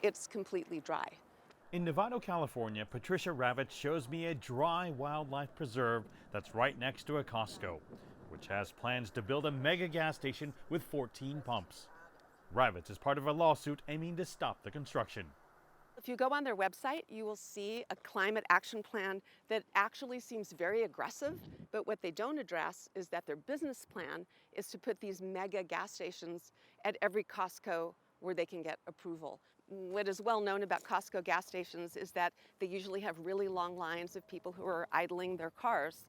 it's completely dry. In Novato, California, Patricia Ravitch shows me a dry wildlife preserve that's right next to a Costco, which has plans to build a mega gas station with 14 pumps. Ravitch is part of a lawsuit aiming to stop the construction. If you go on their website, you will see a climate action plan that actually seems very aggressive, but what they don't address is that their business plan is to put these mega gas stations at every Costco where they can get approval. What is well known about Costco gas stations is that they usually have really long lines of people who are idling their cars.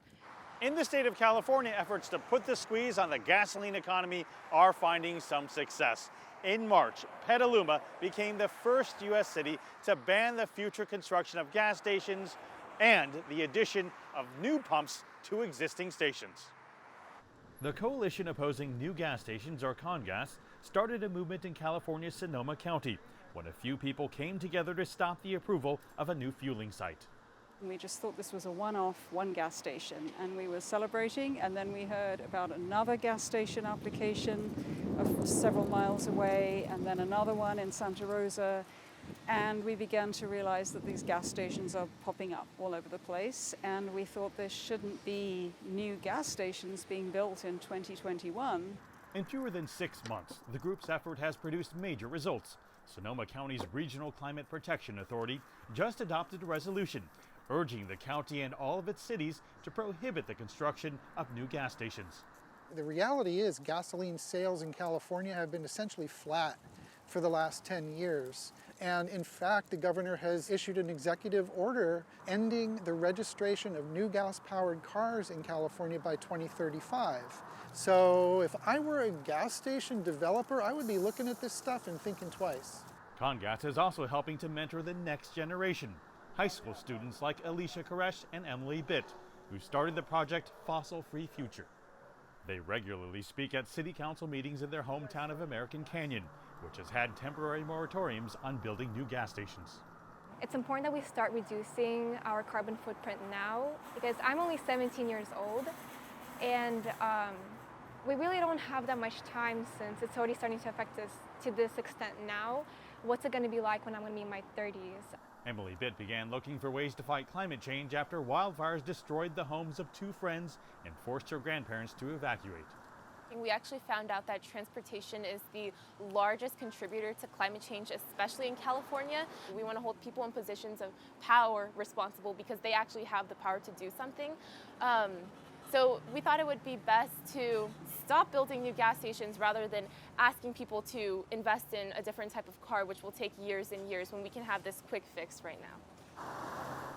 In the state of California, efforts to put the squeeze on the gasoline economy are finding some success. In March, Petaluma became the first U.S. city to ban the future construction of gas stations and the addition of new pumps to existing stations. The coalition opposing new gas stations, or CONGAS, started a movement in California's Sonoma County when a few people came together to stop the approval of a new fueling site. We just thought this was a one gas station, and we were celebrating, and then we heard about another gas station application several miles away, and then another one in Santa Rosa, and we began to realize that these gas stations are popping up all over the place, and we thought there shouldn't be new gas stations being built in 2021. In fewer than 6 months, the group's effort has produced major results. Sonoma County's Regional Climate Protection Authority just adopted a resolution urging the county and all of its cities to prohibit the construction of new gas stations. The reality is gasoline sales in California have been essentially flat for the last 10 years. And in fact, the governor has issued an executive order ending the registration of new gas-powered cars in California by 2035. So if I were a gas station developer, I would be looking at this stuff and thinking twice. CONGAS is also helping to mentor the next generation. High school students like ALISA KARESH and Emily Bitt, who started the project Fossil Free Future. They regularly speak at city council meetings in their hometown of American Canyon, which has had temporary moratoriums on building new gas stations. It's important that we start reducing our carbon footprint now, because I'm only 17 years old, and we really don't have that much time since it's already starting to affect us to this extent now. What's it going to be like when I'm going to be in my 30s? Emily Bitt began looking for ways to fight climate change after wildfires destroyed the homes of 2 friends and forced her grandparents to evacuate. We actually found out that transportation is the largest contributor to climate change, especially in California. We want to hold people in positions of power responsible because they actually have the power to do something. So we thought it would be best to stop building new gas stations rather than asking people to invest in a different type of car, which will take years and years, when we can have this quick fix right now.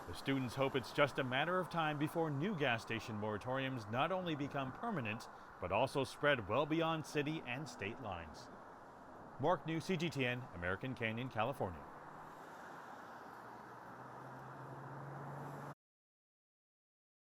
The students hope it's just a matter of time before new gas station moratoriums not only become permanent, but also spread well beyond city and state lines. Mark New, CGTN, American Canyon, California.